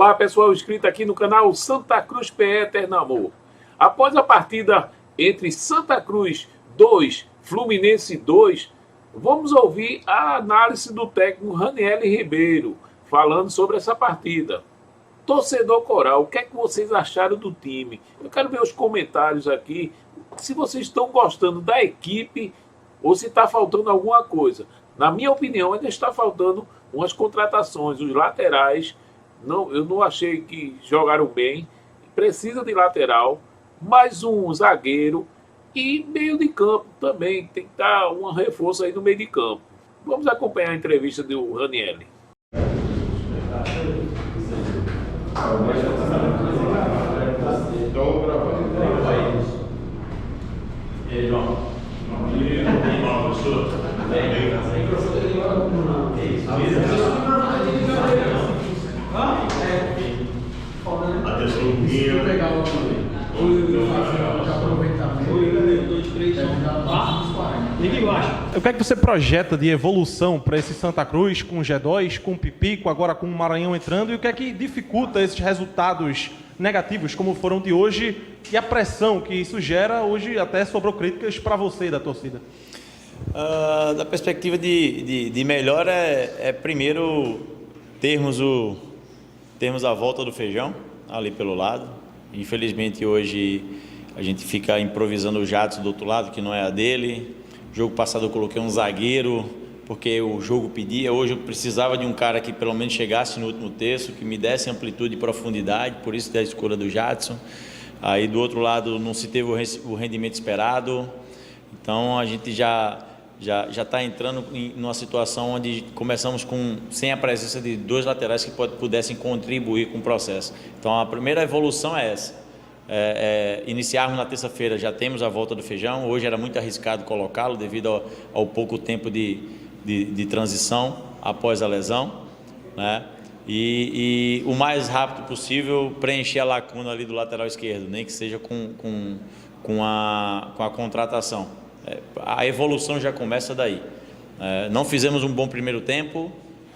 Olá, pessoal inscrito aqui no canal Santa Cruz PE Eterno Amor. Após a partida entre Santa Cruz 2, Fluminense 2, vamos ouvir a análise do técnico Ranielli Ribeiro, falando sobre essa partida. Torcedor Coral, o que é que vocês acharam do time? Eu quero ver os comentários aqui, se vocês estão gostando da equipe ou se está faltando alguma coisa. Na minha opinião, ainda está faltando umas contratações, os laterais. Não, eu não achei que jogaram bem. Precisa de lateral, mais um zagueiro e meio de campo também. Tem que dar um reforço aí no meio de campo. Vamos acompanhar a entrevista do Ranielli. O que é que você projeta de evolução para esse Santa Cruz com o G2, com o Pipico, agora com o Maranhão entrando, e o que é que dificulta esses resultados negativos como foram de hoje e a pressão que isso gera? Hoje até sobrou críticas para você e da torcida. Da perspectiva de melhora primeiro termos a volta do Feijão ali pelo lado. Infelizmente hoje a gente fica improvisando o Jadson do outro lado, que não é a dele. Jogo passado eu coloquei um zagueiro, porque o jogo pedia. Hoje eu precisava de um cara que pelo menos chegasse no último terço, que me desse amplitude e profundidade, por isso da escolha do Jadson. Aí do outro lado não se teve o rendimento esperado. Então a gente já está entrando numa situação onde começamos sem a presença de dois laterais que pudessem contribuir com o processo. Então a primeira evolução é essa. Iniciarmos na terça-feira, já temos a volta do Feijão. Hoje era muito arriscado colocá-lo devido ao pouco tempo de transição após a lesão, né? E o mais rápido possível preencher a lacuna ali do lateral esquerdo, nem que seja com a contratação. A evolução já começa daí. Não fizemos um bom primeiro tempo,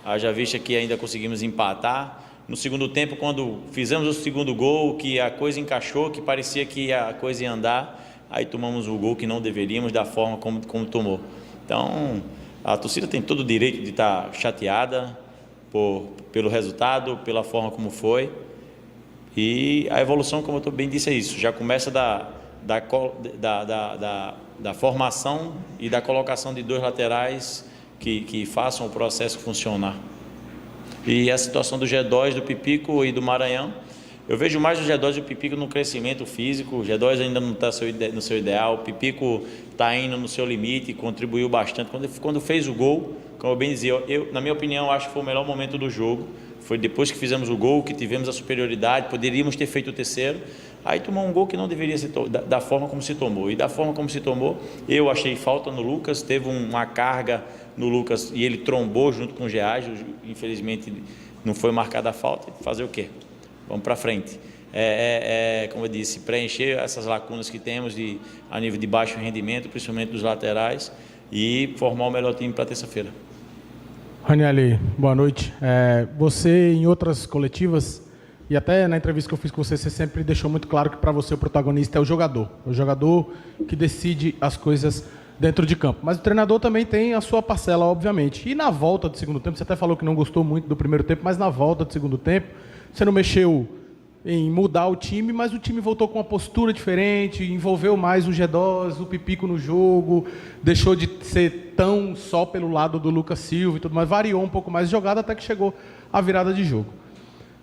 haja vista que ainda conseguimos empatar. No segundo tempo, quando fizemos o segundo gol, que a coisa encaixou, que parecia que a coisa ia andar, aí tomamos o gol que não deveríamos, da forma como tomou. Então, a torcida tem todo o direito de estar chateada pelo resultado, pela forma como foi. E a evolução, como eu bem disse, é isso. Já começa da formação e da colocação de dois laterais que façam o processo funcionar. E a situação do G2, do Pipico e do Maranhão, eu vejo mais o G2 e o Pipico no crescimento físico. O G2 ainda não está no seu ideal, o Pipico está indo no seu limite, contribuiu bastante. Quando fez o gol, como eu bem dizia, na minha opinião, acho que foi o melhor momento do jogo. Foi depois que fizemos o gol, que tivemos a superioridade, poderíamos ter feito o terceiro. Aí tomou um gol que não deveria ser da forma como se tomou. E da forma como se tomou, eu achei falta no Lucas, teve uma carga no Lucas e ele trombou junto com o Geage. Infelizmente não foi marcada a falta. Fazer o quê? Vamos para frente. Como eu disse, preencher essas lacunas que temos a nível de baixo rendimento, principalmente dos laterais, e formar o melhor time para terça-feira. Ranielli, boa noite. Você, em outras coletivas, e até na entrevista que eu fiz com você, você sempre deixou muito claro que para você o protagonista é o jogador que decide as coisas dentro de campo. Mas o treinador também tem a sua parcela, obviamente. E na volta do segundo tempo, você até falou que não gostou muito do primeiro tempo, mas na volta do segundo tempo, você não mexeu em mudar o time, mas o time voltou com uma postura diferente, envolveu mais o G2, o Pipico no jogo, deixou de ser tão só pelo lado do Lucas Silva e tudo mais, variou um pouco mais de jogada até que chegou a virada de jogo.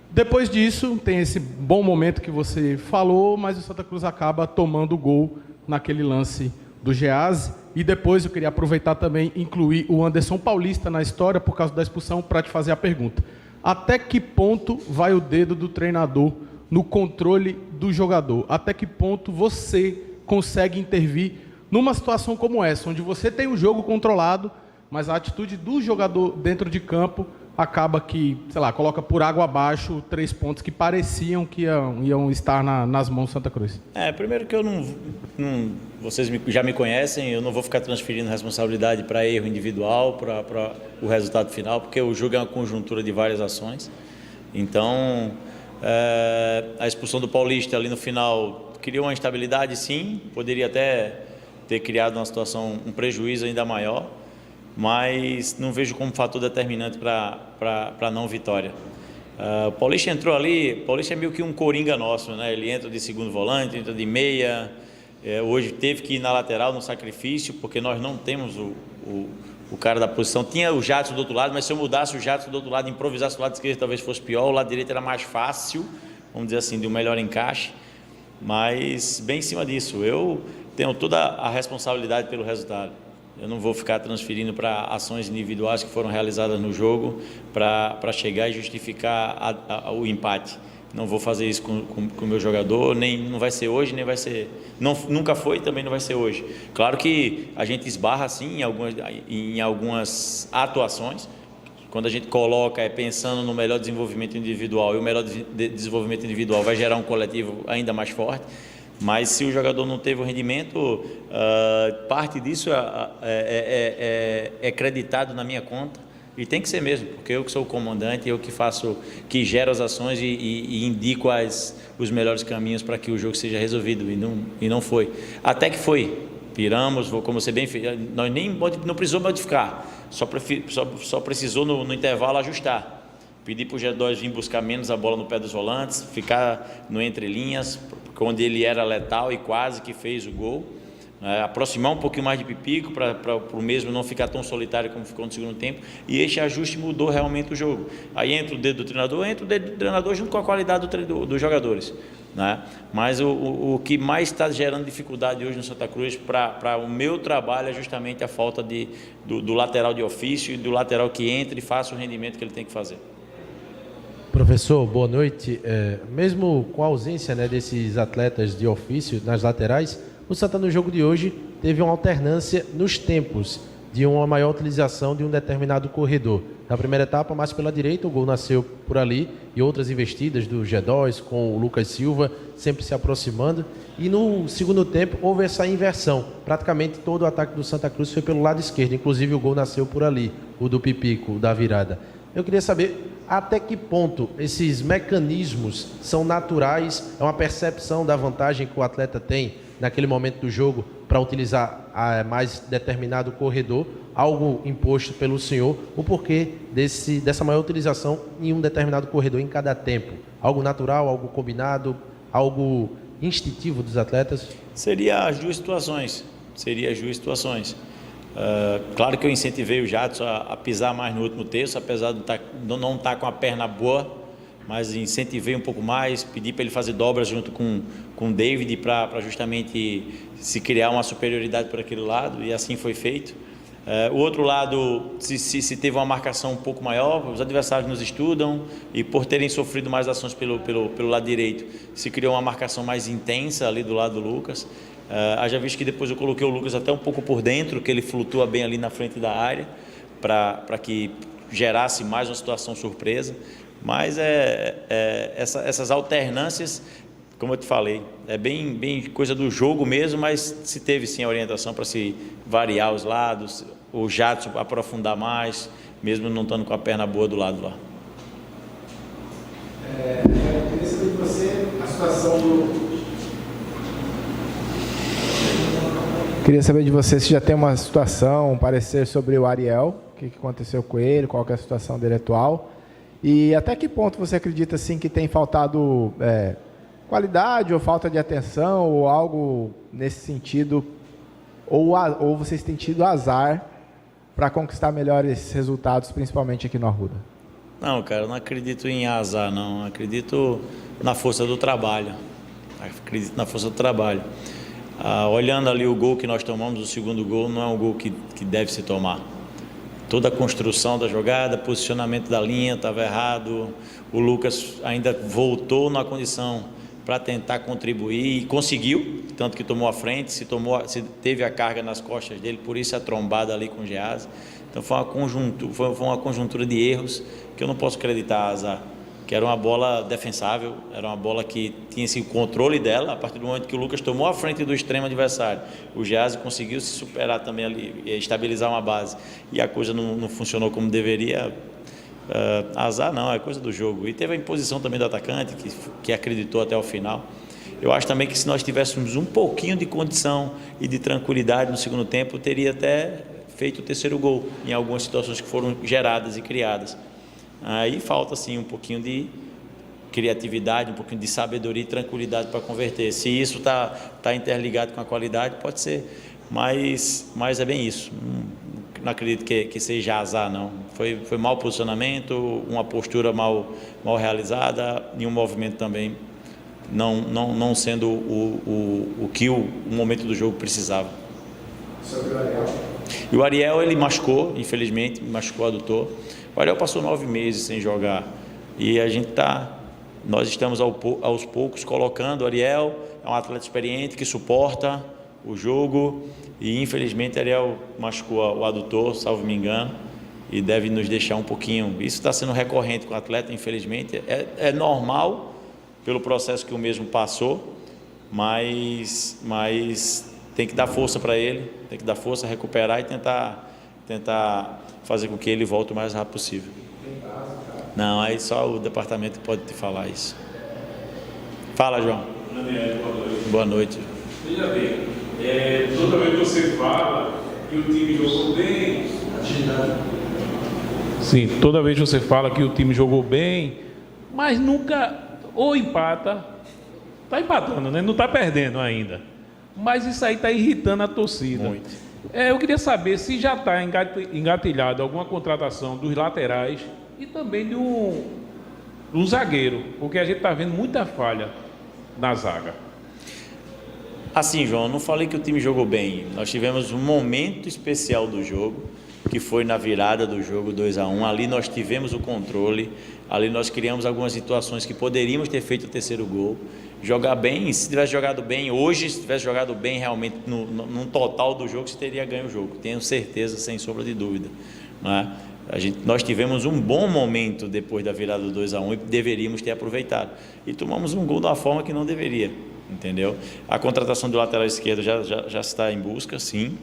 Depois disso, tem esse bom momento que você falou, mas o Santa Cruz acaba tomando o gol naquele lance do Gease. E depois eu queria aproveitar também incluir o Anderson Paulista na história por causa da expulsão para te fazer a pergunta. Até que ponto vai o dedo do treinador no controle do jogador? Até que ponto você consegue intervir numa situação como essa, onde você tem o jogo controlado, mas a atitude do jogador dentro de campo acaba que, sei lá, coloca por água abaixo 3 pontos que pareciam que iam estar nas mãos do Santa Cruz? Primeiro que eu vocês já me conhecem, eu não vou ficar transferindo responsabilidade para erro individual, para o resultado final, porque o jogo é uma conjuntura de várias ações. Então, A expulsão do Paulista ali no final criou uma instabilidade, sim, poderia até ter criado uma situação, um prejuízo ainda maior, mas não vejo como fator determinante para a não vitória. O Paulista entrou ali, o Paulista é meio que um coringa nosso, né? Ele entra de segundo volante, entra de meia, hoje teve que ir na lateral no sacrifício, porque nós não temos o cara da posição. Tinha o Jadson do outro lado, mas se eu mudasse o Jadson do outro lado, improvisasse o lado esquerdo, talvez fosse pior. O lado direito era mais fácil, vamos dizer assim, de um melhor encaixe. Mas bem em cima disso, eu tenho toda a responsabilidade pelo resultado. Eu não vou ficar transferindo para ações individuais que foram realizadas no jogo para chegar e justificar o empate. Não vou fazer isso com o meu jogador, nem não vai ser hoje, nem vai ser. Nunca foi, também não vai ser hoje. Claro que a gente esbarra sim em algumas atuações. Quando a gente coloca pensando no melhor desenvolvimento individual, e o melhor desenvolvimento individual vai gerar um coletivo ainda mais forte. Mas se o jogador não teve o rendimento, parte disso é creditado na minha conta, e tem que ser mesmo, porque eu que sou o comandante, eu que gero as ações e indico os melhores caminhos para que o jogo seja resolvido, e não foi. Até que foi, piramos, como você bem fez, nós não precisou modificar, só precisou no intervalo ajustar. Pedir para o G2 vir buscar menos a bola no pé dos volantes, ficar no entrelinhas, onde ele era letal e quase que fez o gol. Aproximar um pouquinho mais de Pipico para o mesmo não ficar tão solitário como ficou no segundo tempo. E este ajuste mudou realmente o jogo. Aí entra o dedo do treinador junto com a qualidade dos jogadores. Né? Mas o que mais está gerando dificuldade hoje no Santa Cruz para o meu trabalho é justamente a falta do lateral de ofício e do lateral que entre e faça o rendimento que ele tem que fazer. Professor, boa noite. Mesmo com a ausência, né, desses atletas de ofício nas laterais, o Santa no jogo de hoje teve uma alternância nos tempos de uma maior utilização de um determinado corredor. Na primeira etapa, mais pela direita, o gol nasceu por ali, e outras investidas do G2 com o Lucas Silva sempre se aproximando. E no segundo tempo houve essa inversão. Praticamente todo o ataque do Santa Cruz foi pelo lado esquerdo, inclusive o gol nasceu por ali, o do Pipico, o da virada. Eu queria saber até que ponto esses mecanismos são naturais, é uma percepção da vantagem que o atleta tem naquele momento do jogo para utilizar mais determinado corredor, algo imposto pelo senhor, o porquê dessa maior utilização em um determinado corredor em cada tempo? Algo natural, algo combinado, algo instintivo dos atletas? Seria as duas situações. Claro que eu incentivei o Jadson a pisar mais no último terço, apesar de não estar com a perna boa, mas incentivei um pouco mais, pedi para ele fazer dobras junto com o David para justamente se criar uma superioridade por aquele lado, e assim foi feito. O outro lado, se teve uma marcação um pouco maior, os adversários nos estudam, e por terem sofrido mais ações pelo lado direito, se criou uma marcação mais intensa ali do lado do Lucas. Haja visto que depois eu coloquei o Lucas até um pouco por dentro, que ele flutua bem ali na frente da área, para que gerasse mais uma situação surpresa. Mas essas alternâncias, como eu te falei, é bem coisa do jogo mesmo, mas se teve sim a orientação para se variar os lados, o Jadson aprofundar mais, mesmo não estando com a perna boa do lado lá. Eu queria saber de você a situação do... Queria saber de você se já tem uma situação, um parecer sobre o Ariel, o que aconteceu com ele, qual que é a situação dele atual, e até que ponto você acredita assim, que tem faltado qualidade ou falta de atenção ou algo nesse sentido, ou vocês têm tido azar para conquistar melhores resultados, principalmente aqui no Arruda? Não, cara, eu não acredito em azar, não. Eu acredito na força do trabalho. Olhando ali o gol que nós tomamos, o segundo gol, não é um gol que deve se tomar. Toda a construção da jogada, posicionamento da linha estava errado. O Lucas ainda voltou na condição para tentar contribuir e conseguiu, tanto que tomou a frente, se teve a carga nas costas dele, por isso a trombada ali com o Geazi. Então foi uma conjuntura de erros que eu não posso acreditar, azar. Que era uma bola defensável, era uma bola que tinha esse controle dela, a partir do momento que o Lucas tomou a frente do extremo adversário. O Geazi conseguiu se superar também ali, estabilizar uma base, e a coisa não funcionou como deveria. Azar não, é coisa do jogo. E teve a imposição também do atacante, que acreditou até o final. Eu acho também que se nós tivéssemos um pouquinho de condição e de tranquilidade no segundo tempo, teria até feito o terceiro gol, em algumas situações que foram geradas e criadas. Aí falta, sim, um pouquinho de criatividade, um pouquinho de sabedoria e tranquilidade para converter. Se isso tá interligado com a qualidade, pode ser, mas é bem isso. Não acredito que seja azar, não. Foi mau posicionamento, uma postura mal realizada e um movimento também não sendo o que o momento do jogo precisava. Sobre o Ariel. E o Ariel, ele machucou, infelizmente, machucou o adutor. O Ariel passou 9 meses sem jogar e nós estamos aos poucos colocando o Ariel. É um atleta experiente que suporta o jogo e infelizmente o Ariel machucou o adutor, salvo me engano, e deve nos deixar um pouquinho. Isso está sendo recorrente com o atleta, infelizmente. É normal pelo processo que o mesmo passou, mas tem que dar força para ele, tem que dar força, recuperar e tentar fazer com que ele volte o mais rápido possível. Não, aí só o departamento pode te falar isso. Fala, João. Boa noite. Veja bem, toda vez que você fala que o time jogou bem. Sim, toda vez que você fala que o time jogou bem, mas nunca ou empata, está empatando, né? Não está perdendo ainda. Mas isso aí está irritando a torcida. Muito. Eu queria saber se já está engatilhado alguma contratação dos laterais e também de um zagueiro, porque a gente está vendo muita falha na zaga. Assim, João, eu não falei que o time jogou bem. Nós tivemos um momento especial do jogo, que foi na virada do jogo 2-1. Ali nós tivemos o controle, ali nós criamos algumas situações que poderíamos ter feito o terceiro gol. Jogar bem, se tivesse jogado bem hoje, se tivesse jogado bem realmente no total do jogo, você teria ganho o jogo. Tenho certeza, sem sombra de dúvida. Não é? Nós tivemos um bom momento depois da virada do 2-1 e deveríamos ter aproveitado. E tomamos um gol de uma forma que não deveria, entendeu? A contratação do lateral esquerdo já está em busca, sim,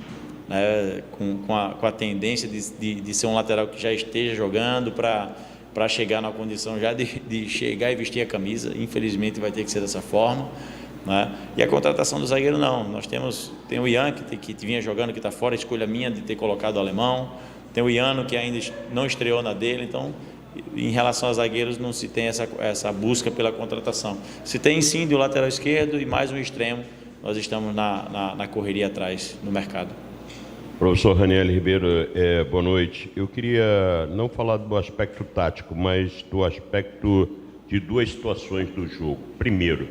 né? com a tendência de ser um lateral que já esteja jogando para chegar na condição já de chegar e vestir a camisa. Infelizmente vai ter que ser dessa forma, né? E a contratação do zagueiro não. Nós tem o Ian que vinha jogando, que está fora, escolha minha de ter colocado o alemão. Tem o Iano que ainda não estreou na dele. Então, em relação aos zagueiros, não se tem essa busca pela contratação. Se tem sim do lateral esquerdo e mais um extremo, nós estamos na correria atrás no mercado. Professor Raniel Ribeiro, boa noite. Eu queria não falar do aspecto tático, mas do aspecto de duas situações do jogo. Primeiro,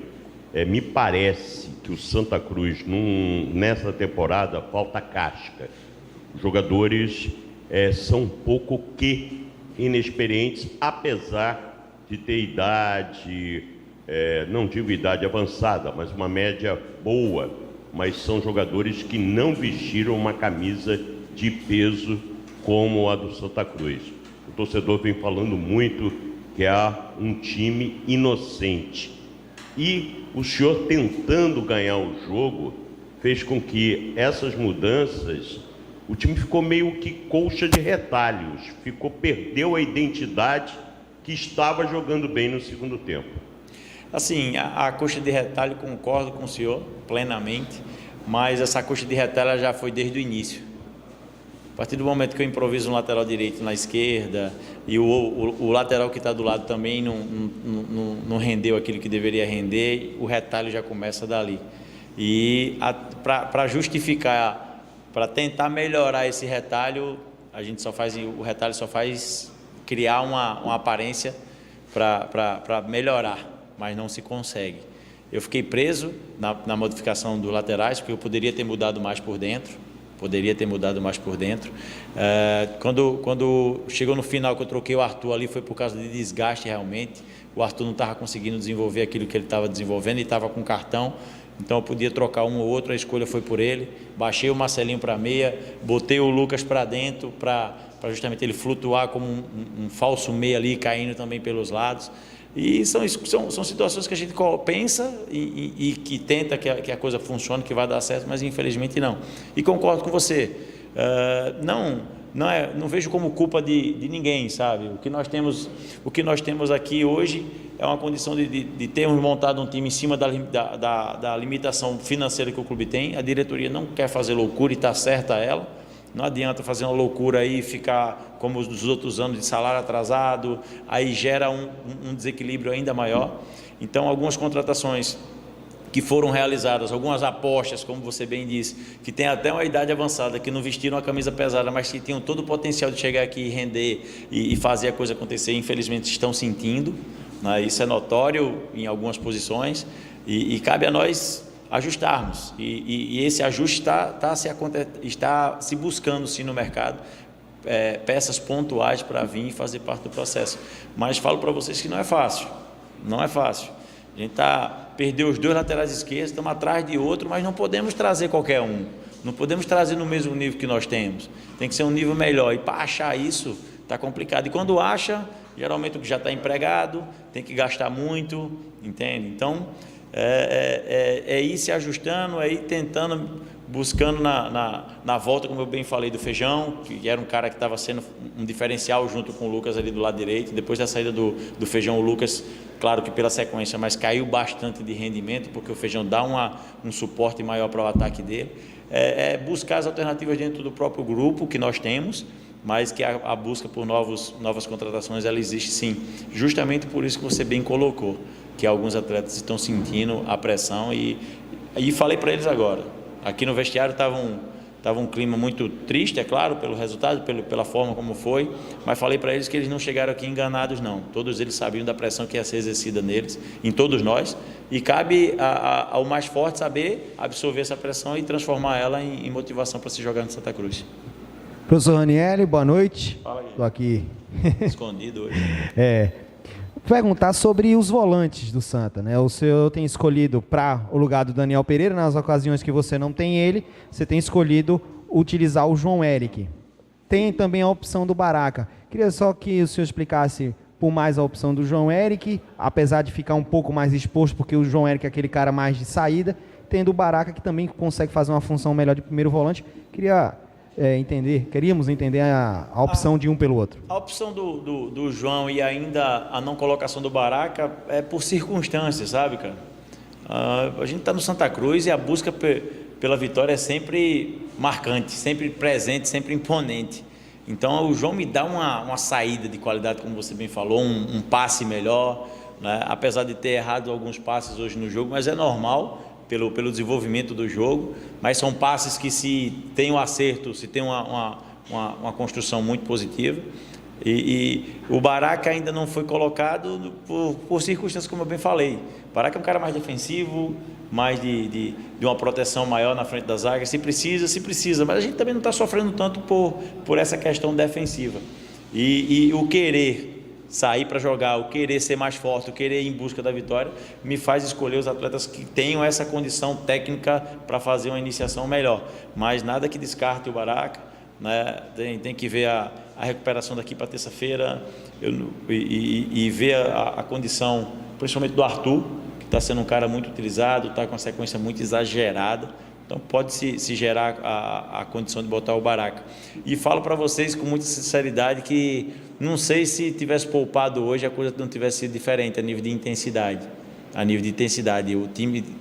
me parece que o Santa Cruz, nessa temporada, falta casca. Os jogadores são um pouco que inexperientes, apesar de ter idade, não digo idade avançada, mas uma média boa, mas são jogadores que não vestiram uma camisa de peso como a do Santa Cruz. O torcedor vem falando muito que é um time inocente. E o senhor tentando ganhar o jogo fez com que essas mudanças, o time ficou meio que colcha de retalhos, perdeu a identidade que estava jogando bem no segundo tempo. Assim, a coxa de retalho, concordo com o senhor plenamente, mas essa coxa de retalho já foi desde o início. A partir do momento que eu improviso um lateral direito na esquerda e o lateral que está do lado também não rendeu aquilo que deveria render, o retalho já começa dali. E para justificar, para tentar melhorar esse retalho, o retalho só faz criar uma aparência para melhorar, mas não se consegue. Eu fiquei preso na modificação dos laterais, porque eu poderia ter mudado mais por dentro. Quando chegou no final, que eu troquei o Arthur ali, foi por causa de desgaste realmente. O Arthur não estava conseguindo desenvolver aquilo que ele estava desenvolvendo e estava com cartão. Então eu podia trocar um ou outro, a escolha foi por ele. Baixei o Marcelinho para meia, botei o Lucas para dentro, para justamente ele flutuar como um falso meia ali, caindo também pelos lados. E são situações que a gente pensa e que tenta que a coisa funcione, que vai dar certo, mas infelizmente não. E concordo com você, não vejo como culpa de ninguém, sabe? O que nós temos aqui hoje é uma condição de termos montado um time em cima da limitação financeira que o clube tem. A diretoria não quer fazer loucura e está certa ela. Não adianta fazer uma loucura aí e ficar como os outros anos de salário atrasado, aí gera um desequilíbrio ainda maior. Então, algumas contratações que foram realizadas, algumas apostas, como você bem disse, que tem até uma idade avançada, que não vestiram a camisa pesada, mas que tinham todo o potencial de chegar aqui e render e fazer a coisa acontecer, infelizmente estão sentindo, né? Isso é notório em algumas posições e cabe a nós ajustarmos, e esse ajuste está se buscando sim no mercado, peças pontuais para vir e fazer parte do processo, mas falo para vocês que não é fácil, a gente perdeu os 2 laterais esquerdos, estamos atrás de outro, mas não podemos trazer qualquer um, não podemos trazer no mesmo nível que nós temos, tem que ser um nível melhor, e para achar isso está complicado, e quando acha, geralmente o que já está empregado, tem que gastar muito, entende? Então, ir se ajustando, ir tentando, buscando na volta, como eu bem falei, do Feijão, que era um cara que estava sendo um diferencial junto com o Lucas ali do lado direito. Depois da saída do Feijão, o Lucas, claro que pela sequência, mas caiu bastante de rendimento, porque o Feijão dá um suporte maior para o ataque dele. Buscar as alternativas dentro do próprio grupo que nós temos, mas que a busca por novas contratações, ela existe sim, justamente por isso que você bem colocou, que alguns atletas estão sentindo a pressão e falei para eles agora, aqui no vestiário estava um clima muito triste, é claro, pelo resultado, pela forma como foi, mas falei para eles que eles não chegaram aqui enganados não, todos eles sabiam da pressão que ia ser exercida neles, em todos nós, e cabe ao mais forte saber absorver essa pressão e transformar ela em motivação para se jogar no Santa Cruz. Professor Ranieri, boa noite. Fala aí. Estou aqui. Escondido hoje. Perguntar sobre os volantes do Santa, né? O senhor tem escolhido para o lugar do Daniel Pereira, nas ocasiões que você não tem ele, você tem escolhido utilizar o João Eric. Tem também a opção do Baraca. Queria só que o senhor explicasse por mais a opção do João Eric, apesar de ficar um pouco mais exposto, porque o João Eric é aquele cara mais de saída, tendo o Baraca que também consegue fazer uma função melhor de primeiro volante. Queríamos entender a opção de um pelo outro. A opção do João e ainda a não colocação do Baraca é por circunstâncias, sabe, cara? A gente está no Santa Cruz e a busca pela vitória é sempre marcante, sempre presente, sempre imponente. Então o João me dá uma saída de qualidade, como você bem falou, um passe melhor, né? Apesar de ter errado alguns passes hoje no jogo, mas é normal, pelo desenvolvimento do jogo, mas são passes que, se tem um acerto, se tem uma construção muito positiva, e o Baraca ainda não foi colocado por circunstâncias, como eu bem falei. O Baraca é um cara mais defensivo, mais de uma proteção maior na frente da zaga, se precisa, mas a gente também não está sofrendo tanto por essa questão defensiva, e o querer sair para jogar, o querer ser mais forte, o querer ir em busca da vitória, me faz escolher os atletas que tenham essa condição técnica para fazer uma iniciação melhor, mas nada que descarte o Baraca, né? Tem que ver a recuperação daqui para terça-feira e ver a condição, principalmente do Arthur, que está sendo um cara muito utilizado, está com uma sequência muito exagerada, então pode se gerar a condição de botar o Baraca. E falo para vocês com muita sinceridade que não sei se tivesse poupado hoje a coisa não tivesse sido diferente a nível de intensidade.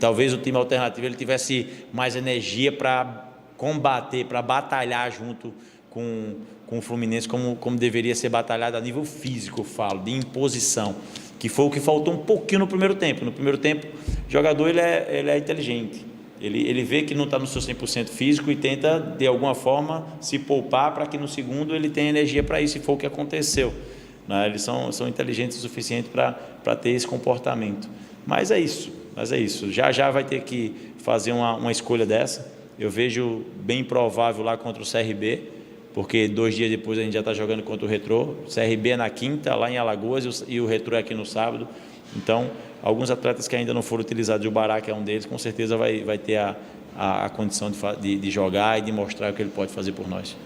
Talvez o time alternativo ele tivesse mais energia para combater, para batalhar junto com o Fluminense, como deveria ser batalhado a nível físico, eu falo, de imposição, que foi o que faltou um pouquinho no primeiro tempo. No primeiro tempo, o jogador ele é inteligente. Ele vê que não está no seu 100% físico e tenta, de alguma forma, se poupar para que no segundo ele tenha energia para isso, e foi o que aconteceu, né? Eles são inteligentes o suficiente para ter esse comportamento. Mas é isso. Já vai ter que fazer uma escolha dessa. Eu vejo bem provável lá contra o CRB, porque 2 dias depois a gente já está jogando contra o Retrô. O CRB é na quinta, lá em Alagoas, e o Retrô é aqui no sábado. Então, alguns atletas que ainda não foram utilizados, e o Baraca é um deles, com certeza vai ter a condição de jogar e de mostrar o que ele pode fazer por nós.